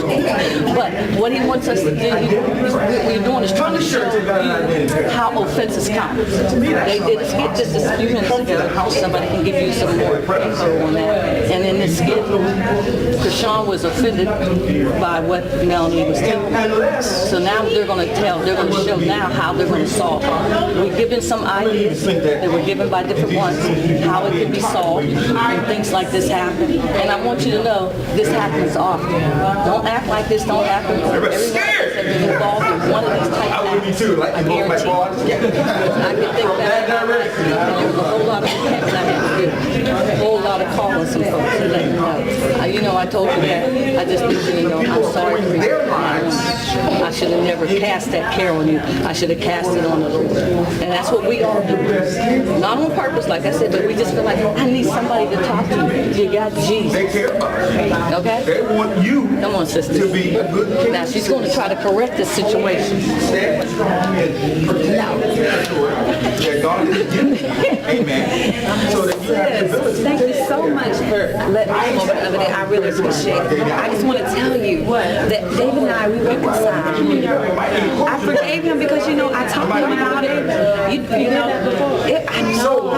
But what he wants us to do, what we're doing is trying to show you how offenses come. They did a skit just a few minutes ago. Somebody can give you some more info on that. And in this skit, Krishan was offended by what Melanie was telling. So now they're going to show now how they're going to solve it. We're given some ideas that were given by different ones, how it can be solved, and things like this happen. And I want you to know, this happens often. Don't act like this, don't act like everyone else has been involved in one of these type of acts. I guarantee. I can think that there was a whole lot of acts I had to do. A whole lot of calling some folks to let them know. You know, I told you that. I just think, you know, I'm sorry for you. I should have never cast that care on you. I should have cast it on the Lord. And that's what we all do. Not on purpose, like I said, but we just feel like, I need somebody to talk to. You got Jesus. They care about it. Okay? They want you Come on, sister. to be a good kid. Now, she's going to try to correct this situation. Stand strong and protect that God is giving you. Amen. So that you have the ability. Thank you so much for letting me come over the other day. I really appreciate it. I just want to tell you that David and I, we reconciled. I forgave him because, you know, I talked to him about it. You know, I know.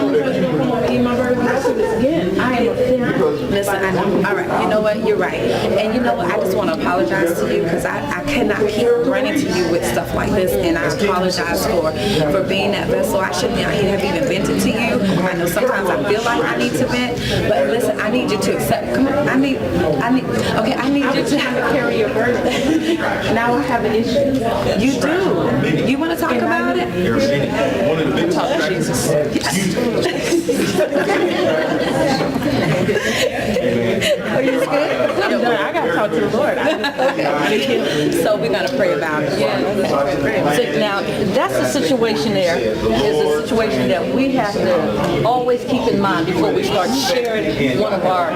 I am offended. Listen, I know. All right, you know what? You're right. And you know what? I just want to apologize to you because I cannot keep running to you with stuff like this. And I apologize for being that vessel. I shouldn't have even vented to you. I know sometimes I feel like I need to vent, but listen, I need you to accept. Come on, I need you to carry your burden. Now I have an issue. You do. You want to talk about it? One of the biggest Jesus. Are you good? I'm done. I got to talk to the Lord. So we're going to pray about it. So now, that's a situation there, is a situation that we have to always keep in mind before we start sharing one of our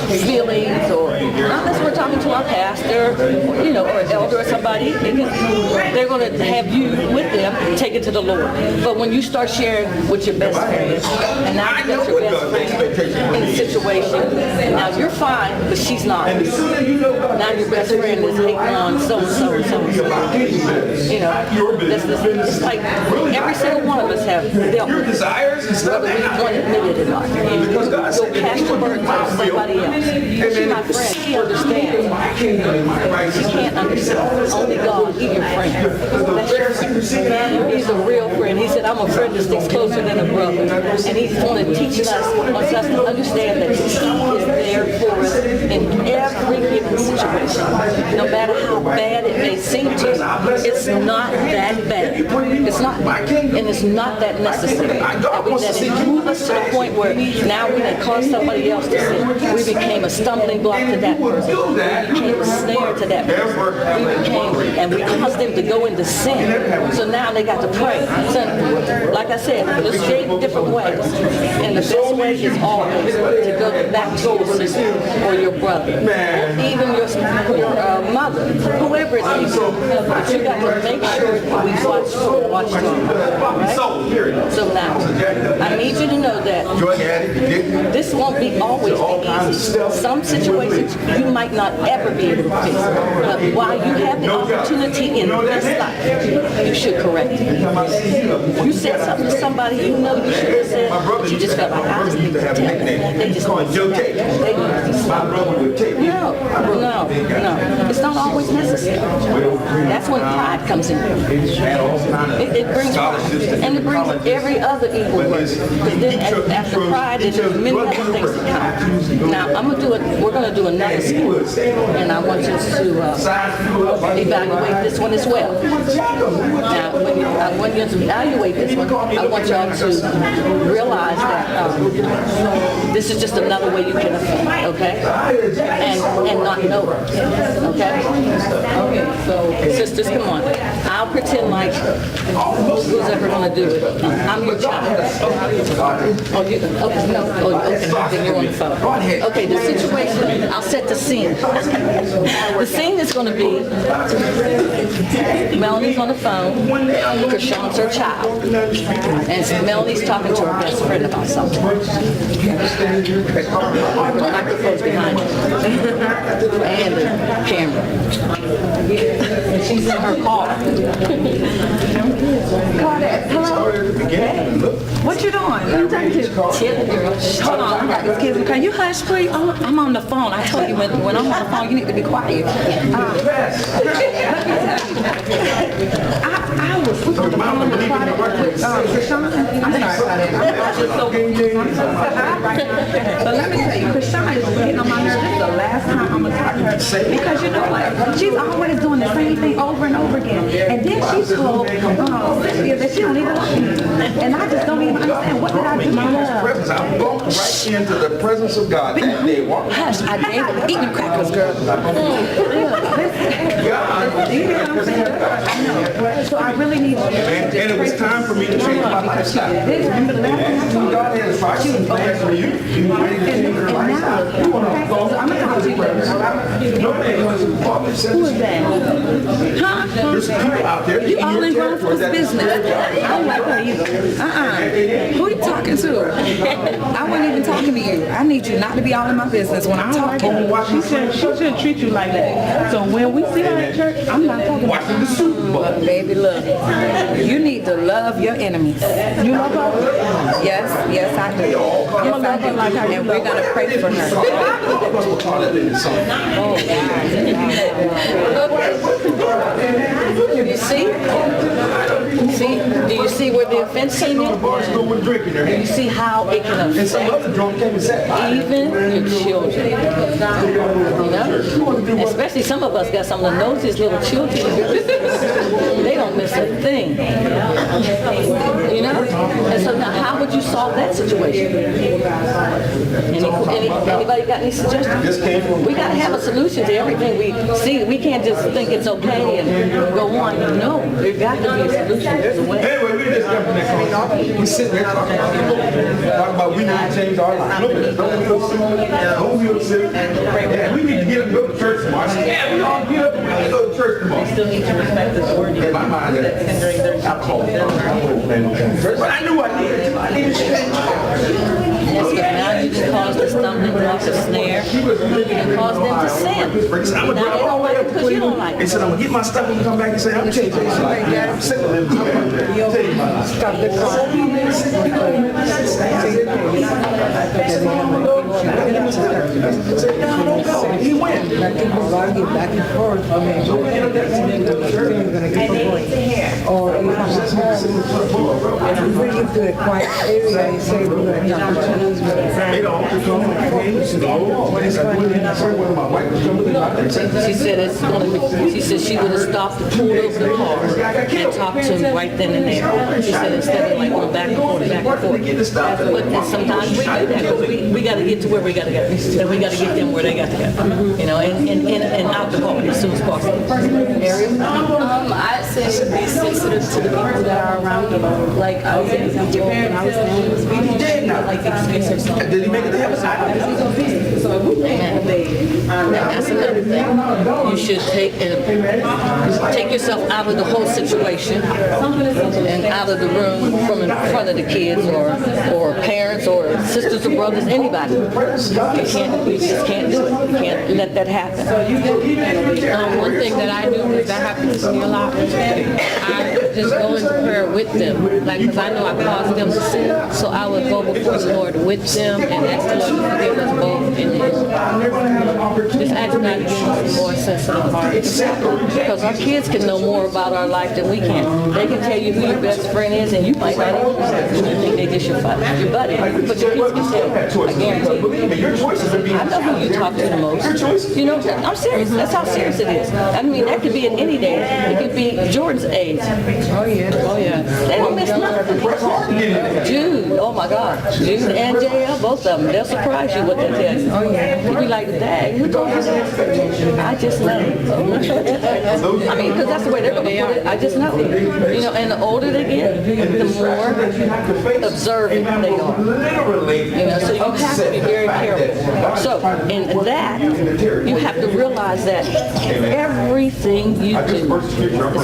feelings, or unless we're talking to our pastor, you know, or an elder or somebody, they're going to have you with them, take it to the Lord. But when you start sharing with your best friend, and now you got your best friend in a situation, now you're fine, but she's not. Now your best friend is hating on so-and-so and so-and-so. You know, it's like every single one of us have dealt with it, whether we want to admit it or not. You'll cast the burden on somebody else. She's my friend, she understands. She can't understand. Only God, he's your friend. That's your friend. He's a real friend. He said, I'm a friend that sticks closer than a brother. And he's going to teach us, wants us to understand that he is there for us in every given situation. No matter how bad it may seem to you, it's not that bad. It's not. And it's not that necessary. That it moved us to the point where now we can cause somebody else to sin. We became a stumbling block to that person. We became a snare to that person. And we caused them to go into sin. So now they got to pray. So, like I said, there's eight different ways. And the best way is always to go back to your sister or your brother, or even your mother, whoever it is. But you got to make sure we watch them. Right? So now, I need you to know that this won't be always be easy. Some situations you might not ever be able to fix. But while you have the opportunity in this life, you should correct it. You said something to somebody you know you should have said, but you just felt like, I just need to tell them. They just want to No. It's not always necessary. That's when pride comes in. It brings pride. And it brings every other evil word. Because then after pride, there's many other things that come. Now, we're going to do another skill. And I want you to evaluate this one as well. Now, when you evaluate this one, I want y'all to realize that this is just another way you can offend, okay? And not know it, okay? Okay, so sisters, come on. I'll pretend like who's ever gonna do it. I'm your child. Oh, you can. Okay, no. Oh, okay. Then you're on the phone. Okay, the situation. I'll set the scene. The scene is going to be Melanie's on the phone. Krishan's her child, and Melanie's talking to her best friend about something. The microphone's behind her and the camera. And she's in her car. Claudette, hello. What you doing? Who you talking to? Chilling, girl. Hold on, I got this kid. Can you hush, please? I'm on the phone. I told you when I'm on the phone, you need to be quiet. Let me tell you. I was on the phone with Krishan. I'm sorry, Claudette. But let me tell you, Krishan is getting on my nerves. This is the last time I'm gonna talk to her because you know what? She's always doing the same thing over and over again. And then she told Cynthia that she don't even like me. And I just don't even understand. What did I do? I bumped right into the presence of God that day. Hush, I did eating crackers, girl. You hear what I'm saying? I know. So I really need you. And it was time for me to change my lifestyle. Remember the last time God had a fight plans for you. You wanted to change your lifestyle. You want to go. I'm going to talk to you. Who is that? Huh? There's people out there. You all in grown folks' business. I don't like her either. Who you talking to? I wasn't even talking to you. I need you not to be all in my business when I'm talking. She shouldn't treat you like that. So when we see her at church, I'm not talking about Watching the Super Bowl. Baby, look, you need to love your enemies. you love her. Yes, I do. Yes, I do. And we're going to pray for her. You see? Do you see where the offense came in? Do you see how it can affect even your children? You know? Especially some of us got some of the nosiest little children. They don't miss a thing. You know? And so now how would you solve that situation? Anybody got any suggestions? We got to have a solution to everything we see. We can't just think it's okay and go on. No, there got to be a solution to the way. Anyway, we just got from that conversation. We sitting there talking about we need to change our lives. Look at this. Don't feel sick. Yeah, we need to get up and go to church tomorrow. I said, yeah, we all get up and we need to go to church tomorrow. Still need to respect this word. In my mind, alcohol. But I knew I needed to. I needed to change. Yes, but now you can cause the stumbling block, the snare, and cause them to sin. Now they don't like it because you don't like He it. said, I'm going to get my stuff and come back and say, I'm changing my life. I'm sick of living. Changing my life. Stop the car. He went. Back and forth. I mean, you're going to get the point. Or you come home, you bring it to a quiet area and say, we're going to talk about They don't have to come and She said it's going to be, she said she would have stopped and pulled over the car and talked to him right then and there. She said instead of like going back and forth, back and forth. But then sometimes we do that because we got to get to where we got to go. And we got to get them where they got to go. You know, and out the car as soon as possible. Ariel? I'd say be sensitive to the people that are around you. Like I was in your parents, I was in this video, like express herself. Did he make it to heaven? That's another thing. You should take yourself out of the whole situation and out of the room from in front of the kids or parents or sisters or brothers, anybody. You just can't do it. You can't let that happen. One thing that I do, because that happens to me a lot, I just go into prayer with them. Like, because I know I caused them to sin. So I would go before the Lord with them and ask the Lord to forgive us both. And just ask God to give us a more sensitive heart. Because our kids can know more about our life than we can. They can tell you who your best friend is, and you might not even think they just your buddy. But your kids can tell. I guarantee you. Your choices are being I know who you talk to the most. You know, I'm serious. That's how serious it is. I mean, mean, that could be at any day. It could be Jordan's age. Oh, yeah. Oh, yeah. They don't miss nothing. Jude, oh my God. Jude and JL, both of them, they'll surprise you what they tell you. Oh, yeah. You'll be like, Dad, who told you that? I just know. I mean, because that's the way they're going to put it. I just know. You know, and the older they get, the more observant they are. You know, so you have to be very careful. So, in that, you have to realize that everything you do is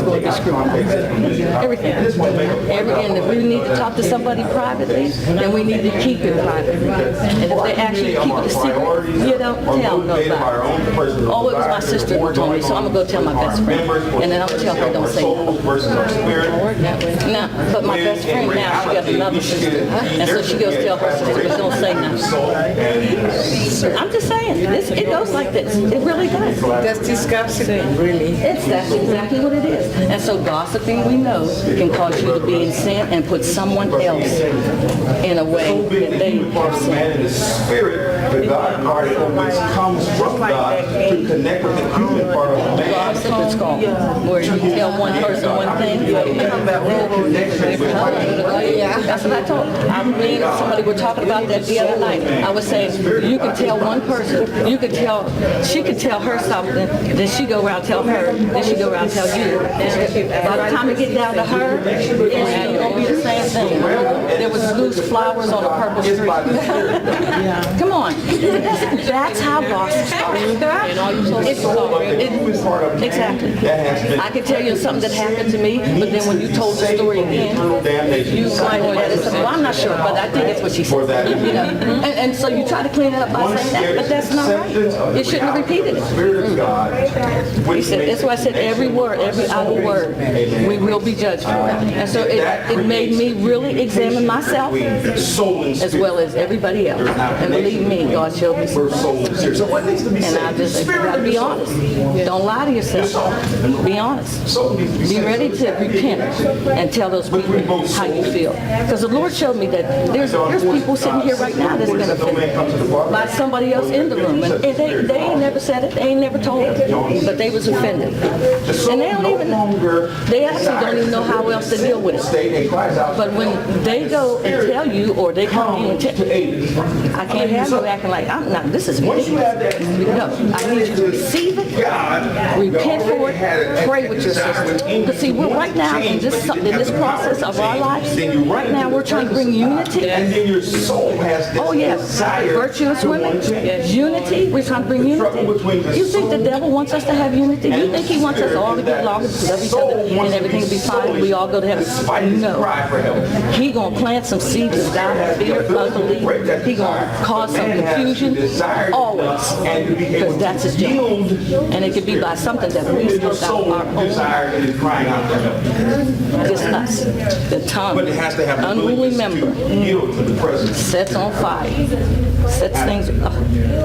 going to be scrutinized. Everything. And if we need to talk to somebody privately, then we need to keep it private. And if they actually keep it a secret, you don't tell nobody. Oh, it was my sister who told me, so I'm going to go tell my best friend. And then I'm going to tell her, don't say nothing. No, but my best friend now, she got another sister. And so she goes tell her sister, but don't say nothing. I'm just saying, it goes like this. It really does. That's disgusting, really. That's exactly what it is. And so gossiping, we know, can cause you to be in sin and put someone else in a way that they have sinned. The spirit, the God part of which comes from God to connect with the human part of the man. Gossip, it's called, where you tell one person one thing. That's what I told. I mean, somebody were talking about that the other night. I was saying, you could tell one person, she could tell her something, then she go around tell her, then she go around tell you. By the time it get down to her, it's gonna be the same thing. There was loose flowers on a purple street. Come on, that's how gossip starts. Exactly. I could tell you something that happened to me, but then when you told the story again, you find that it's, well, I'm not sure, but I think it's what she said. You know, and so you try to clean it up by saying that, but that's not right. You shouldn't have repeated it. He said, that's why I said every word, every idle word, we will be judged for it. And so it made me really examine myself as well as everybody else. And believe me, God showed me some things. And I just said, you gotta be honest. Don't lie to yourself. Be honest. Be ready to repent and tell those people how you feel. Because the Lord showed me that there's people sitting here right now that's been offended by somebody else in the room. And they ain't never said it, they ain't never told it, but they was offended. And they don't even, they actually don't even know how else to deal with it. But when they go and tell you, or they come to you and tell you, I can't have you acting like, I'm not, this is ridiculous. No, I need you to receive it, repent for it, pray with your sister. Because see, we're right now in this process of our lives, right now we're trying to bring unity. Oh yes, virtuous women, unity, we're trying to bring unity. You think the devil wants us to have unity? You think he wants us all to get along and love each other and everything will be fine, we all go to heaven? No. He gonna plant some seeds of doubt, fear, unbelief. He gonna cause some confusion, always, because that's his job. And it could be by something that we spoke out our own. Just us, the tongue, unruly member, sets on fire, sets things,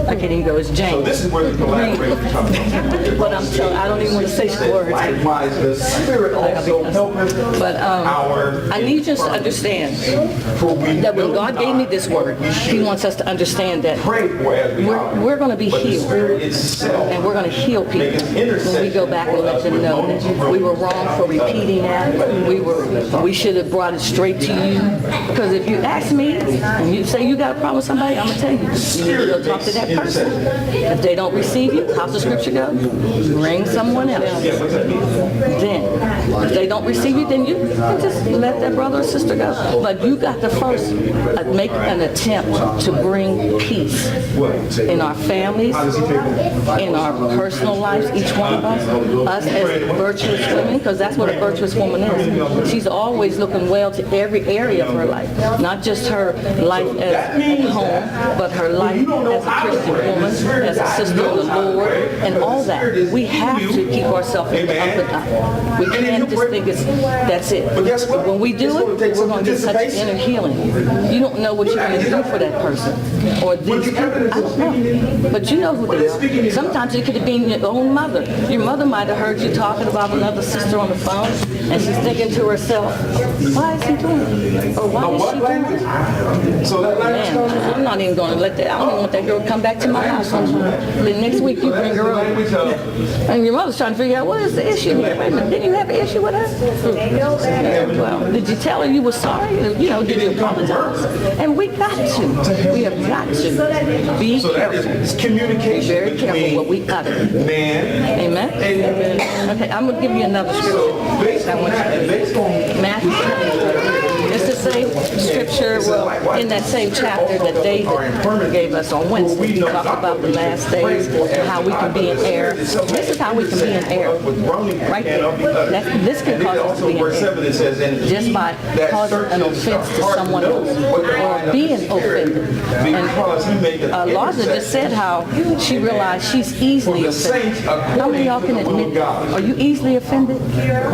I can't even go, it's James. So this is where the collaboration comes from. But I'm telling, I don't even want to say words. Likewise, the Spirit also helpeth But I need you to understand that when God gave me this word, He wants us to understand that we're going to be healed. And we're going to heal people when we go back and let them know that we were wrong for repeating that. We should have brought it straight to you. Because if you ask me and you say you got a problem with somebody, I'm going to tell you, you need to go talk to that person. If they don't receive you, how's the scripture go? Bring someone else. Then, if they don't receive you, then you just let that brother or sister go. But you got to first make an attempt to bring peace in our families, in our personal lives, each one of us as virtuous women, because that's what a virtuous woman is. She's always looking well to every area of her life, not just her life at home, but her life as a Christian woman, as a sister of the Lord, and all that. We have to keep ourselves up and up. We can't just think that's it. But when we do it, we're going to get such inner healing. You don't know what you're going to do for that person. Or these people, I don't know. But you know who they are. Sometimes it could have been your own mother. Your mother might have heard you talking about another sister on the phone, and she's thinking to herself, why is he doing it? Or why is she doing it? So that Man, I'm not even going to let that, I don't even want that girl to come back to my house. Then next week you bring her over. And your mother's trying to figure out what is the issue here. Wait a minute, didn't you have an issue with her? Well, did you tell her you were sorry? You know, did you apologize? And we got to. We have got to be careful. It's communication. Very careful what we utter. Man. Amen? Okay, I'm going to give you another scripture. Matthew. It's the same scripture in that same chapter that David gave us on Wednesday. He talked about the last days and how we can be in error. This is how we can be in error. Right there. This can cause us to be in error. Just by causing an offense to someone else or being offended. And Larsa just said how she realized she's easily offended. How many of y'all can admit that? Are you easily offended? Yeah.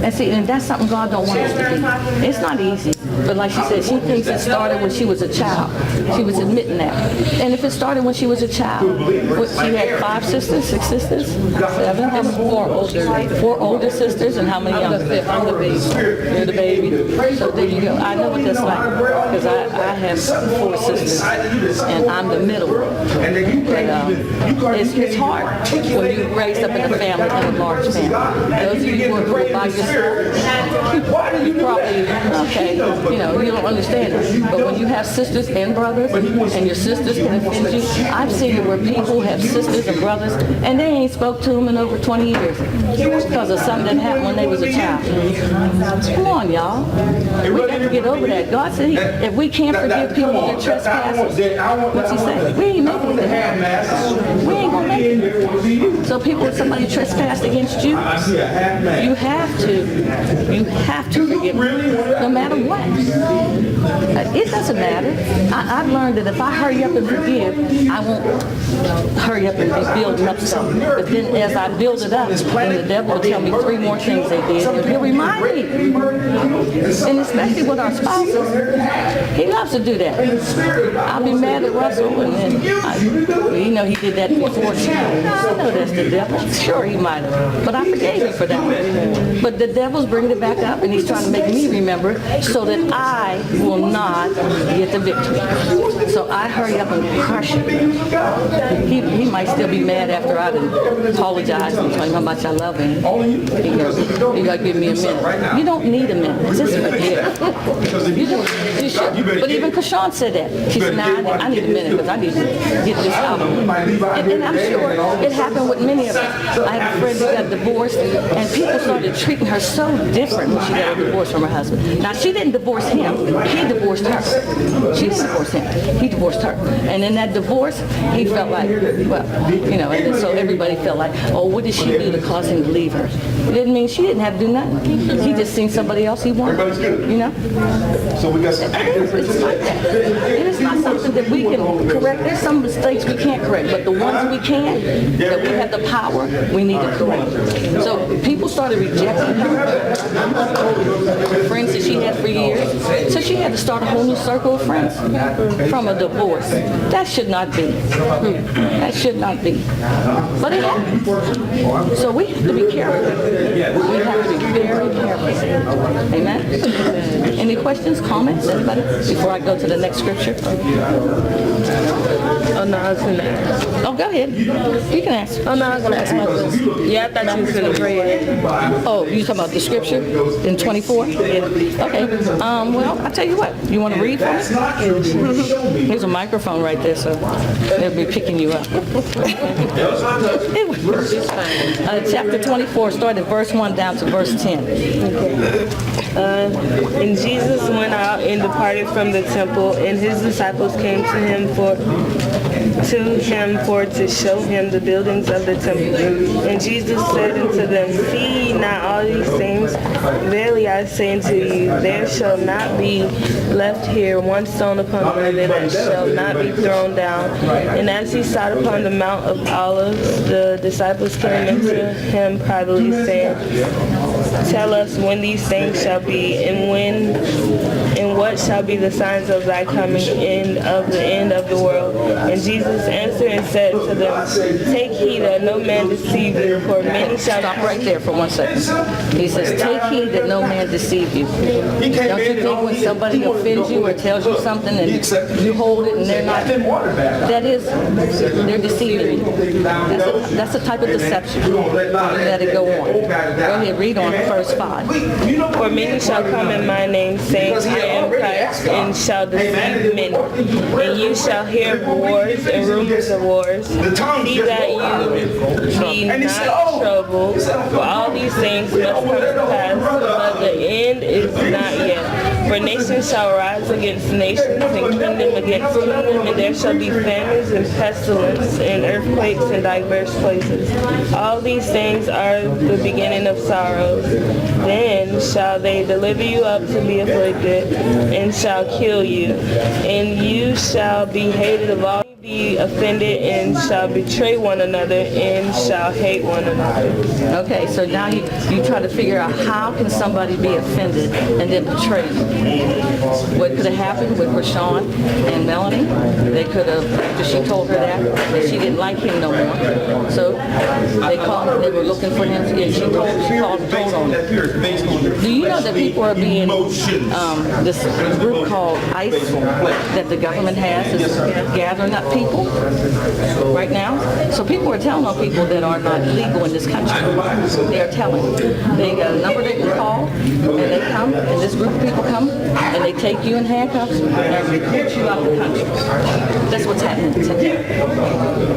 And see, and that's something God don't want us to be. It's not easy. But like she said, she thinks it started when she was a child. She was admitting that. And if it started when she was a child, she had 5 sisters, 6 sisters, 7, 4 older sisters, and how many younger? I'm the baby. You're the baby. So there you go. I know what that's like because I have 4 sisters, and I'm the middle. And it's hard when you raised up in a family, in a large family. Those of you who are by yourself, you probably, okay, you know, you don't understand it. But when you have sisters and brothers, and your sisters can offend you, I've seen it where people have sisters and brothers, and they ain't spoke to them in over 20 years because of something that happened when they was a child. Come on, y'all. We got to get over that. God said if we can't forgive people their trespasses, what's he say? We ain't making it to heaven. We ain't going to make it. So people, if somebody trespassed against you, you have to forgive them, no matter what. It doesn't matter. I've learned that if I hurry up and forgive, I won't hurry up and be building up something. But then as I build it up, then the devil will tell me 3 more things they did, and he'll remind me. And especially with our spouses, he loves to do that. I'll be mad at Russell, and then you know he did that before. I know that's the devil. Sure, he might have, but I forgave him for that. But the devil's bringing it back up, and he's trying to make me remember so that I will not get the victory. So I hurry up and crush him. He might still be mad after I apologize and tell him how much I love him. He goes, you got to give me a minute. You don't need a minute. Just forgive. You should. But even Kashawn said that. She said, nah, I need a minute because I need to get this out. And I'm sure it happened with many of us. I have a friend who got divorced, and people started treating her so different when she got a divorce from her husband. Now, she didn't divorce him. He divorced her. She didn't divorce him. He divorced her. And in that divorce, he felt like, well, you know, and so everybody felt like, oh, what did she do to cause him to leave her? It didn't mean she didn't have to do nothing. He just seen somebody else he wanted, you know? So we got some It's like that. It is not something that we can correct. There's some mistakes we can't correct, but the ones we can, that we have the power, we need to correct. So people started rejecting her. Friends that she had for years. So she had to start a whole new circle of friends from a divorce. That should not be. That should not be. But it happened. So we have to be careful. We have to be very careful. Amen? Any questions, comments, anybody? Before I go to the next scripture. Oh, no, I was going to ask. Oh, go ahead. You can ask. Oh, no, I was going to ask my question. Yeah, I thought you was going to pray it. Oh, you talking about the scripture in 24? Yeah. Okay. Well, I'll tell you what. You want to read for me? There's a microphone right there, so they'll be picking you up. Chapter 24, start at verse 1 down to verse 10. And Jesus went out and departed from the temple, and his disciples came to him for to show him the buildings of the temple. And Jesus said unto them, See ye not all these things? Verily I say unto you, there shall not be left here one stone upon another that shall not be thrown down. And as he sat upon the Mount of Olives, the disciples came unto him privately, saying, tell us when these things shall be, and what shall be the signs of thy coming in of the end of the world. And Jesus answered and said to them, take heed that no man deceive you, for many shall Stop right there for 1 second. He says, take heed that no man deceive you. Don't you think when somebody offends you or tells you something and you hold it and they're not, that is, they're deceiving you. That's a type of deception. Let it go on. Go ahead, read on verse 5. For many shall come in my name, saying, I am Christ, and shall deceive many. And you shall hear of wars and rumors of wars. See that you be not troubled, for all these things must come to pass, but the end is not yet. For nation shall rise against nation, and kingdom against kingdom, and there shall be famines and pestilence and earthquakes in diverse places. All these things are the beginning of sorrows. Then shall they deliver you up to be afflicted, and shall kill you, and you shall be hated of all. Be offended, and shall betray one another, and shall hate one another. Okay, so now you try to figure out how can somebody be offended and then betray you. What could have happened with Rashawn and Melanie? They could have, after she told her that she didn't like him no more. So they were looking for him, and she called on him. Do you know that people are being, this group called ICE that the government has is gathering up people right now? So people are telling on people that are not legal in this country. They are telling. They got a number they can call, and they come, and this group of people come, and they take you in handcuffs and report you out of the country. That's what's happening today.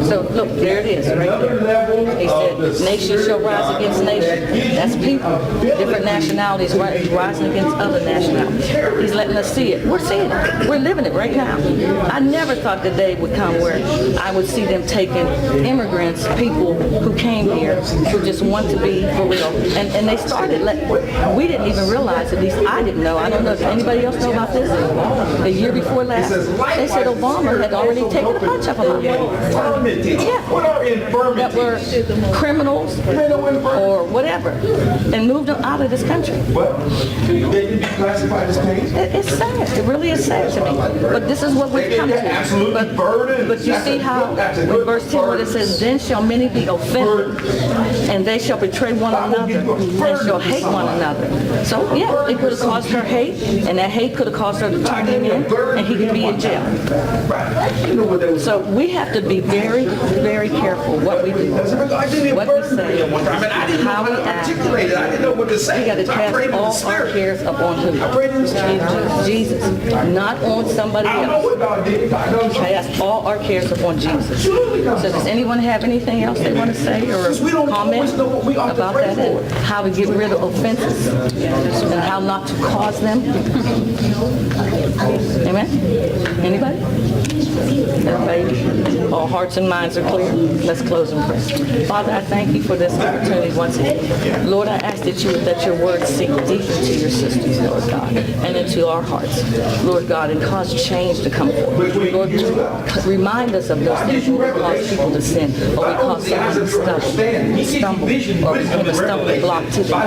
So look, there it is, right there. He said, nation shall rise against nation. That's people, different nationalities rising against other nationalities. He's letting us see it. We're seeing it. We're living it right now. I never thought the day would come where I would see them taking immigrants, people who came here, who just want to be for real. And they started, we didn't even realize, at least I didn't know, I don't know, did anybody else know about this? The year before last, they said Obama had already taken a bunch of them out. Yeah, that were criminals or whatever, and moved them out of this country. They can be classified as pain. It's sad. It really is sad to me. But this is what we've come to. But you see how in verse 10 where it says, then shall many be offended, and they shall betray one another, and shall hate one another. So yeah, it could have caused her hate, and that hate could have caused her to turn him in, and he could be in jail. So we have to be very, very careful what we do, what we say, how we act. We got to cast all our cares upon who? Jesus, not on somebody else. Cast all our cares upon Jesus. So does anyone have anything else they want to say or comment about that and how to get rid of offenses and how not to cause them? Amen? Anybody? Everybody? All hearts and minds are clear? Let's close in prayer. Father, I thank you for this opportunity once again. Lord, I ask that your word sink deep into your systems, Lord God, and into our hearts, Lord God, and cause change to come forth. Lord, remind us of those things when we cause people to sin, or we cause someone to stumble, or become a stumbling block to them.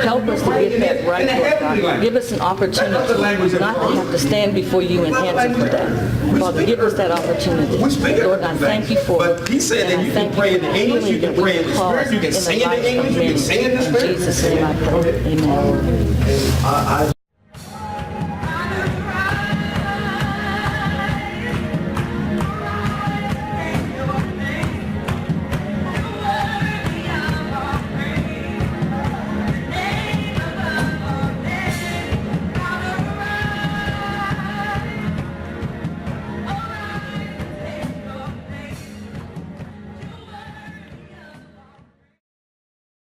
Help us to get that right, Lord God. Give us an opportunity not to have to stand before you and answer for that. Father, give us that opportunity. Lord, I thank you for it. But he said that you can pray in the English, you can pray in the Spirit, you can say in the English, you can say in the Spirit. In Jesus' name I pray. Amen.